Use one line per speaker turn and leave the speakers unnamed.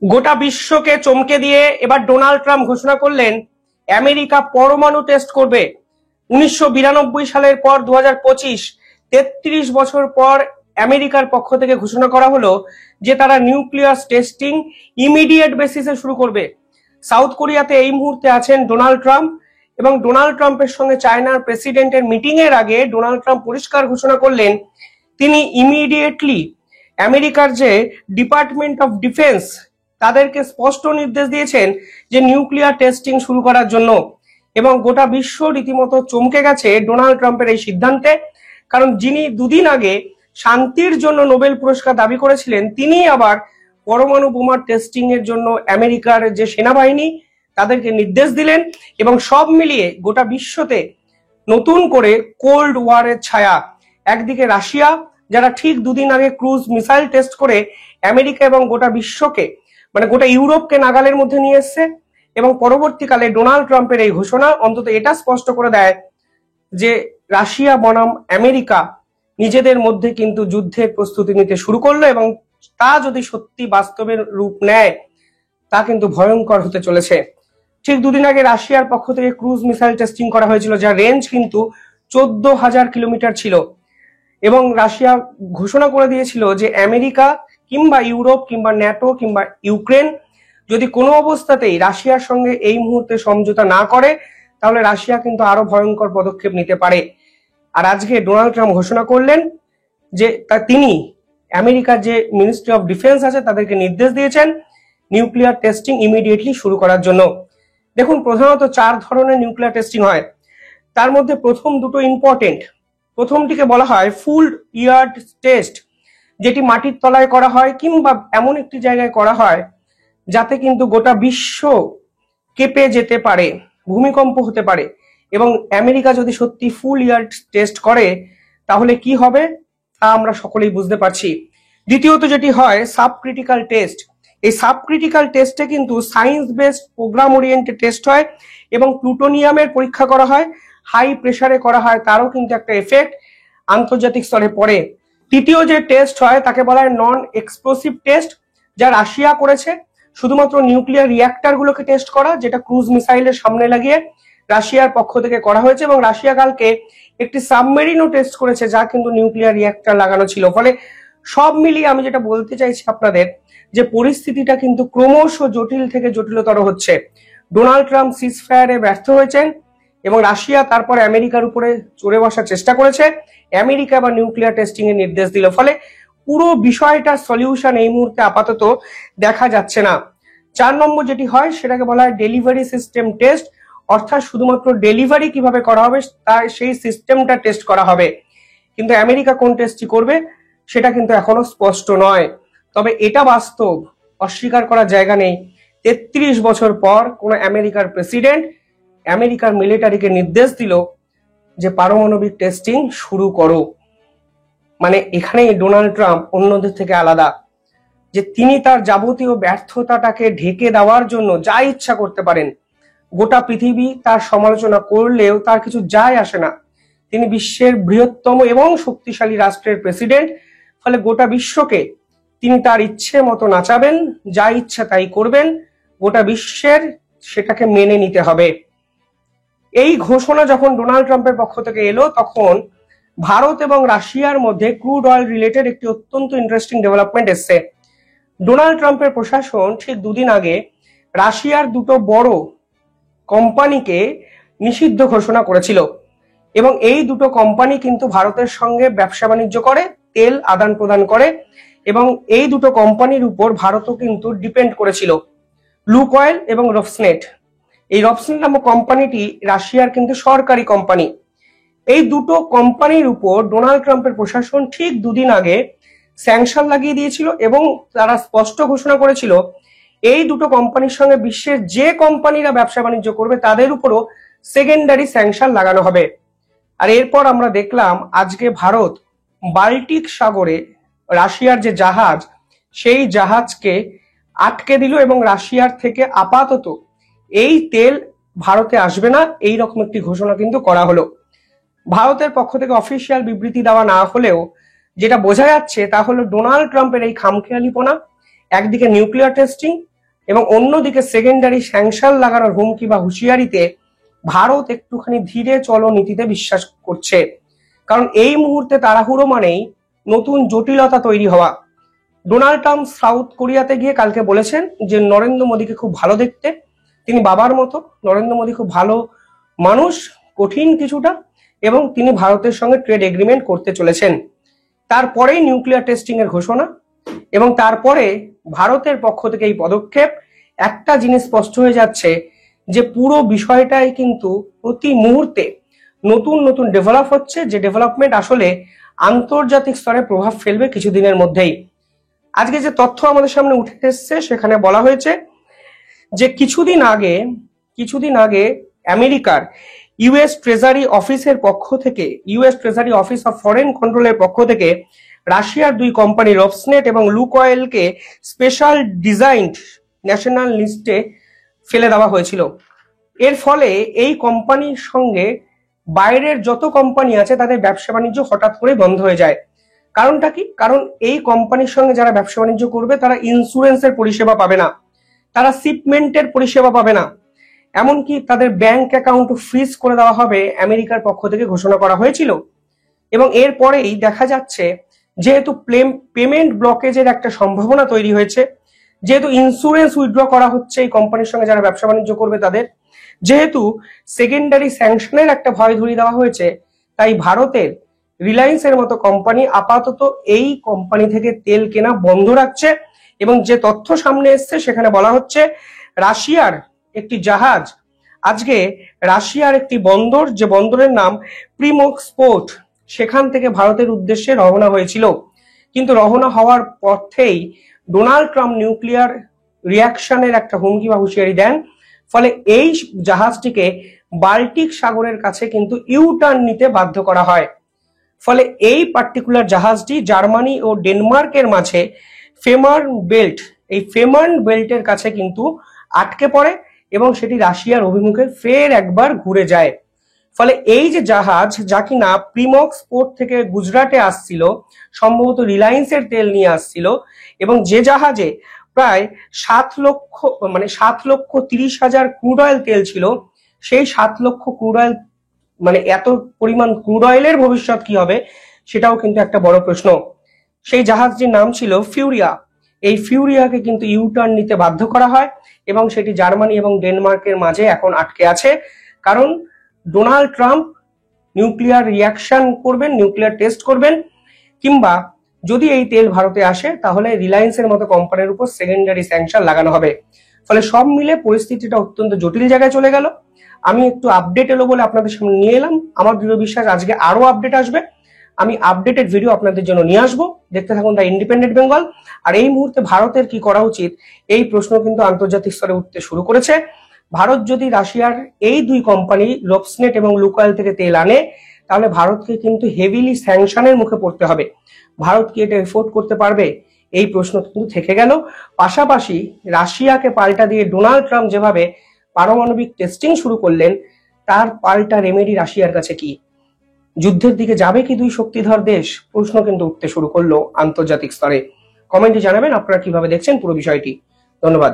গোটা বিশ্বকে চমকে দিয়ে এবার ডোনাল্ড ট্রাম্প ঘোষণা করলেন আমেরিকা পরমাণু টেস্ট করবে। 1992 সালের পর 2025 33 বছর পর আমেরিকার পক্ষ থেকে ঘোষণা করা হলো যে তারা নিউক্লিয়ার টেস্টিং ইমিডিয়েট বেসিসে শুরু করবে। সাউথ কোরিয়াতে এই মুহূর্তে আছেন ডোনাল্ড ট্রাম্প এবং ডোনাল্ড ট্রাম্পের সঙ্গে চায়নার প্রেসিডেন্টের মিটিং এর আগে ডোনাল্ড ট্রাম্প পরিষ্কার ঘোষণা করলেন তিনি ইমিডিয়েটলি আমেরিকার যে ডিপার্টমেন্ট অফ ডিফেন্স তাদেরকে স্পষ্ট নির্দেশ দিয়েছেন যে নিউক্লিয়ার টেস্টিং শুরু করার জন্য। এবং গোটা বিশ্ব রীতিমতো চমকে গেছে ডোনাল্ড ট্রাম্পের এই সিদ্ধান্তে, কারণ যিনি দুদিন আগে শান্তির জন্য নোবেল পুরস্কার দাবি করেছিলেন তিনি আবার পরমাণু বোমার টেস্টিং এর জন্য আমেরিকার যে সেনাবাহিনী তাদেরকে নির্দেশ দিলেন। এবং সব মিলিয়ে গোটা বিশ্বতে নতুন করে কোল্ড ওয়ারের ছায়া। একদিকে রাশিয়া যারা ঠিক দুদিন আগে ক্রুজ মিসাইল টেস্ট করে আমেরিকা এবং গোটা বিশ্বকে গোটা ইউরোপকে নাগালের মধ্যে নিয়ে এসছে, এবং পরবর্তীকালে ডোনাল্ড ট্রাম্পের এই ঘোষণা অন্তত এটা স্পষ্ট করে দেয় যে রাশিয়া বনাম আমেরিকা নিজেদের মধ্যে কিন্তু যুদ্ধের প্রস্তুতি নিতে শুরু করলো, এবং তা যদি সত্যি বাস্তবের রূপ নেয় তা কিন্তু ভয়ঙ্কর হতে চলেছে। ঠিক দুদিন আগে রাশিয়ার পক্ষ থেকে ক্রুজ মিসাইল টেস্টিং করা হয়েছিল, যার রেঞ্জ কিন্তু 14,000 কিলোমিটার ছিল, এবং রাশিয়া ঘোষণা করে দিয়েছিল যে আমেরিকা কিংবা ইউরোপ কিংবা ন্যাটো কিংবা ইউক্রেন যদি কোনো অবস্থাতেই রাশিয়ার সঙ্গে এই মুহূর্তে সমঝোতা না করে তাহলে রাশিয়া কিন্তু আরো ভয়ঙ্কর পদক্ষেপ নিতে পারে। আর আজকে ডোনাল্ড ট্রাম্প ঘোষণা করলেন যে তিনি আমেরিকার যে মিনিস্ট্রি অফ ডিফেন্স আছে তাদেরকে নির্দেশ দিয়েছেন নিউক্লিয়ার টেস্টিং ইমিডিয়েটলি শুরু করার জন্য। দেখুন, প্রধানত 4 ধরনের নিউক্লিয়ার টেস্টিং হয়, তার মধ্যে প্রথম দুটো ইম্পর্টেন্ট। প্রথমটিকে বলা হয় ফুল ইয়ার্ড টেস্ট, যেটি মাটির তলায় করা হয় কিংবা এমন একটি জায়গায় করা হয় যাতে কিন্তু গোটা বিশ্ব কেঁপে যেতে পারে, ভূমিকম্প হতে পারে। এবং আমেরিকা যদি সত্যি ফুল ইয়ার্ড টেস্ট করে তাহলে কি হবে তা আমরা সকলেই বুঝতে পারছি। দ্বিতীয়ত যেটি হয় সাব ক্রিটিক্যাল টেস্ট। এই সাব ক্রিটিক্যাল টেস্টে কিন্তু science based programme oriented test হয় এবং প্লুটোনিয়ামের পরীক্ষা করা হয়, হাই প্রেসারে করা হয়, তারও কিন্তু একটা এফেক্ট আন্তর্জাতিক স্তরে পড়ে। তৃতীয় যে টেস্ট হয় তাকে বলা হয় নন এক্সপ্লোসিভ টেস্ট, যা রাশিয়া করেছে, শুধুমাত্র নিউক্লিয়ার রিঅ্যাক্টর গুলোকে টেস্ট করা, যেটা ক্রুজ মিসাইলের সামনে লাগিয়ে রাশিয়ার পক্ষ থেকে করা হয়েছে। এবং রাশিয়া কালকে একটি সাবমেরিনও টেস্ট করেছে যা কিন্তু নিউক্লিয়ার রিঅ্যাক্টর লাগানো ছিল। ফলে সব মিলিয়ে আমি যেটা বলতে চাইছি আপনাদের যে পরিস্থিতিটা কিন্তু ক্রমশ জটিল থেকে জটিলতর হচ্ছে। ডোনাল্ড ট্রাম্প সিজফায়ারে ব্যর্থ হয়েছেন এবং রাশিয়া তারপরে আমেরিকার উপরে চড়ে বসার চেষ্টা করেছে, আমেরিকা আবার নিউক্লিয়ার টেস্টিং এর নির্দেশ দিল। ফলে পুরো বিষয়টার সলিউশন এই মুহূর্তে আপাতত দেখা যাচ্ছে না। 4 নম্বর যেটি হয় সেটাকে বলা হয় ডেলিভারি সিস্টেম টেস্ট, অর্থাৎ শুধুমাত্র ডেলিভারি কিভাবে করা হবে তার সেই সিস্টেমটা টেস্ট করা হবে। কিন্তু আমেরিকা কোন টেস্টটি করবে সেটা কিন্তু এখনো স্পষ্ট নয়। তবে এটা বাস্তব, অস্বীকার করার জায়গা নেই, 33 বছর পর কোন আমেরিকার প্রেসিডেন্ট আমেরিকার মিলিটারিকে নির্দেশ দিল যে পারমাণবিক টেস্টিং শুরু করো। এখানে ডোনাল্ড ট্রাম্প অন্যদের থেকে আলাদা, যে তিনি তার যাবতীয় ব্যর্থতাটাকে ঢেকে দেওয়ার জন্য যা ইচ্ছা করতে পারেন। গোটা পৃথিবী তার সমালোচনা করলেও তার কিছু যায় আসে না। তিনি বিশ্বের বৃহত্তম এবং শক্তিশালী রাষ্ট্রের প্রেসিডেন্ট, ফলে গোটা বিশ্বকে তিনি তার ইচ্ছে মতো নাচাবেন, যা ইচ্ছা তাই করবেন, গোটা বিশ্বের সেটাকে মেনে নিতে হবে। এই ঘোষণা যখন ডোনাল্ড ট্রাম্পের পক্ষ থেকে এলো তখন ভারত এবং রাশিয়ার মধ্যে ক্রুড অয়েল রিলেটেড একটি অত্যন্ত ইন্টারেস্টিং ডেভেলপমেন্ট এসছে। ডোনাল্ড ট্রাম্পের প্রশাসন ঠিক দুদিন আগে রাশিয়ার দুটো বড় কোম্পানিকে নিষিদ্ধ ঘোষণা করেছিল, এবং এই দুটো কোম্পানি কিন্তু ভারতের সঙ্গে ব্যবসা বাণিজ্য করে, তেল আদান প্রদান করে, এবং এই দুটো কোম্পানির উপর ভারতও কিন্তু ডিপেন্ড করেছিল, লুকঅয়েল এবং রসনেট। এই রসনেট নামক কোম্পানিটি রাশিয়ার কিন্তু সরকারি কোম্পানি। এই দুটো কোম্পানির উপর ডোনাল্ড ট্রাম্পের প্রশাসন ঠিক দুদিন আগে স্যাংশন লাগিয়ে দিয়েছিল, এবং তারা স্পষ্ট ঘোষণা করেছিল এই দুটো কোম্পানির সঙ্গে বিশ্বের যে কোম্পানিরা ব্যবসা বাণিজ্য করবে তাদের উপরও সেকেন্ডারি স্যাংশন লাগানো হবে। আর এরপর আমরা দেখলাম আজকে ভারত বাল্টিক সাগরে রাশিয়ার যে জাহাজ সেই জাহাজকে আটকে দিল, এবং রাশিয়ার থেকে আপাতত এই তেল ভারতে আসবে না, এই রকম একটি ঘোষণা কিন্তু করা হলো। ভারতের পক্ষ থেকে অফিসিয়াল বিবৃতি দেওয়া না হলেও যেটা বোঝা যাচ্ছে তা হলো ডোনাল্ড ট্রাম্পের এই খামখেয়ালিপনা একদিকে নিউক্লিয়ার টেস্টিং এবং অন্যদিকে সেকেন্ডারি স্যাংশন লাগানোর হুমকি বা হুঁশিয়ারিতে ভারত একটুখানি ধীরে চলো নীতিতে বিশ্বাস করছে। কারণ এই মুহূর্তে তাড়াহুড়ো মানেই নতুন জটিলতা তৈরি হওয়া। ডোনাল্ড ট্রাম্প সাউথ কোরিয়াতে গিয়ে কালকে বলেছেন যে নরেন্দ্র মোদীকে খুব ভালো দেখতে, তিনি বাবার মতো, নরেন্দ্র মোদী খুব ভালো মানুষ, কঠিন কিছুটা, এবং তিনি ভারতের সঙ্গে ট্রেড এগ্রিমেন্ট করতে চলেছেন। তারপরেই নিউক্লিয়ার টেস্টিং এর ঘোষণা, এবং তারপরে ভারতের পক্ষ থেকে এই পদক্ষেপ। একটা জিনিস স্পষ্ট হয়ে যাচ্ছে যে পুরো বিষয়টাই কিন্তু প্রতি মুহূর্তে নতুন নতুন ডেভেলপ হচ্ছে, যে ডেভেলপমেন্ট আসলে আন্তর্জাতিক স্তরে প্রভাব ফেলবে কিছুদিনের মধ্যেই। আজকে যে তথ্য আমাদের সামনে উঠে এসছে সেখানে বলা হয়েছে যে কিছুদিন আগে আমেরিকার ইউএস ট্রেজারি অফিসের পক্ষ থেকে, US treasury office of foreign কন্ট্রোলের পক্ষ থেকে রাশিয়ার দুই কোম্পানি রবসনেট এবং লুকঅয়েলকে স্পেশাল ডিজাইনড ন্যাশনাল লিস্টে ফেলে দেওয়া হয়েছিল। এর ফলে এই কোম্পানির সঙ্গে বাইরের যত কোম্পানি আছে তাদের ব্যবসা বাণিজ্য হঠাৎ করে বন্ধ হয়ে যায়। কারণটা কি? কারণ এই কোম্পানির সঙ্গে যারা ব্যবসা বাণিজ্য করবে তারা ইন্স্যুরেন্সের পরিষেবা পাবে না, তারা শিপমেন্টের পরিষেবা পাবে না, এমনকি তাদের ব্যাংক অ্যাকাউন্ট ফ্রিজ করে দেওয়া হবে আমেরিকার পক্ষ থেকে ঘোষণা করা হয়েছিল। এবং এরপরেই দেখা যাচ্ছে যেহেতু পেমেন্ট ব্লকেজের একটা সম্ভাবনা তৈরি হয়েছে, যেহেতু ইন্স্যুরেন্স উইথড্র করা হচ্ছে এই কোম্পানির সঙ্গে যারা ব্যবসা বাণিজ্য করবে তাদের, যেহেতু সেকেন্ডারি স্যাংশনের একটা ভয় ধরিয়ে দেওয়া হয়েছে, তাই ভারতের রিলায়েন্সের মতো কোম্পানি আপাতত এই কোম্পানি থেকে তেল কেনা বন্ধ রাখছে। এবং যে তথ্য সামনে এসছে সেখানে বলা হচ্ছে রাশিয়ার একটি জাহাজ আজকে রাশিয়ার একটি বন্দর, যে বন্দরের নাম প্রিমক্স পোর্ট, সেখান থেকে ভারতের উদ্দেশ্যে রওনা হয়েছিল। কিন্তু রওনা হওয়ার পথেই ডোনাল্ড ট্রাম্প নিউক্লিয়ার রিয়াকশনের একটা হুমকি বা হুঁশিয়ারি দেন। ফলে এই জাহাজটিকে বাল্টিক সাগরের কাছে কিন্তু ইউটার্ন নিতে বাধ্য করা হয়। ফলে এই পার্টিকুলার জাহাজটি জার্মানি ও ডেনমার্কের মাঝে এই ফেমার্ন বেল্টের কাছে কিন্তু আটকে পড়ে এবং সেটি রাশিয়ার অভিমুখে ফের একবার ঘুরে যায়। ফলে এই যে জাহাজ, যা কিনা প্রিমক্স পোর্ট থেকে গুজরাটে আসছিল, সম্ভবত রিলায়েন্সের তেল নিয়ে আসছিল, এবং যে জাহাজে প্রায় 7,30,000 ক্রুড অয়েল তেল ছিল, সেই 7 লক্ষ ক্রুড অয়েল, মানে এত পরিমাণ ক্রুড অয়েলের ভবিষ্যৎ কি হবে সেটাও কিন্তু একটা বড় প্রশ্ন। সেই জাহাজটির নাম ছিল ফিউরিয়া। এই ফিউরিয়াকে কিন্তু ইউটার্ন নিতে বাধ্য করা হয় এবং সেটি জার্মানি এবং ডেনমার্কের মাঝে এখন আটকে আছে। কারণ ডোনাল্ড ট্রাম্প নিউক্লিয়ার রিয়াকশন করবেন, নিউক্লিয়ার টেস্ট করবেন, কিংবা যদি এই তেল ভারতে আসে তাহলে রিলায়েন্সের মতো কোম্পানির উপর সেকেন্ডারি স্যাংশন লাগানো হবে। ফলে সব মিলে পরিস্থিতিটা অত্যন্ত জটিল জায়গায় চলে গেল। আমি একটু আপডেট এলো বলে আপনাদের সামনে নিয়ে এলাম। আমার দৃঢ় বিশ্বাস আজকে আরো আপডেট আসবে। আমি আপডেটেড ভিডিও আপনাদের জন্য নিয়ে আসবো। দেখতে থাকুন দ্য ইন্ডিপেন্ডেন্ট বেঙ্গল। আর এই মুহূর্তে ভারতের কি করা উচিত, এই প্রশ্ন কিন্তু আন্তর্জাতিক স্তরে উঠতে শুরু করেছে। ভারত যদি রাশিয়ার এই দুই কোম্পানি রবসনেট এবং লুকঅয়েল থেকে তেল আনে, তাহলে ভারতকে কিন্তু হেভিলি স্যাংশনের মুখে পড়তে হবে। ভারত কি এটা এফোর্ড করতে পারবে, এই প্রশ্ন কিন্তু থেকে গেল। পাশাপাশি রাশিয়াকে পাল্টা দিয়ে ডোনাল্ড ট্রাম্প যেভাবে পারমাণবিক টেস্টিং শুরু করলেন, তার পাল্টা রেমেডি রাশিয়ার কাছে কি? যুদ্ধের দিকে যাবে কি দুই শক্তিধর দেশ? প্রশ্ন কিন্তু উঠতে শুরু করলো আন্তর্জাতিক স্তরে। কমেন্টে জানাবেন আপনারা কিভাবে দেখছেন পুরো বিষয়টি। ধন্যবাদ।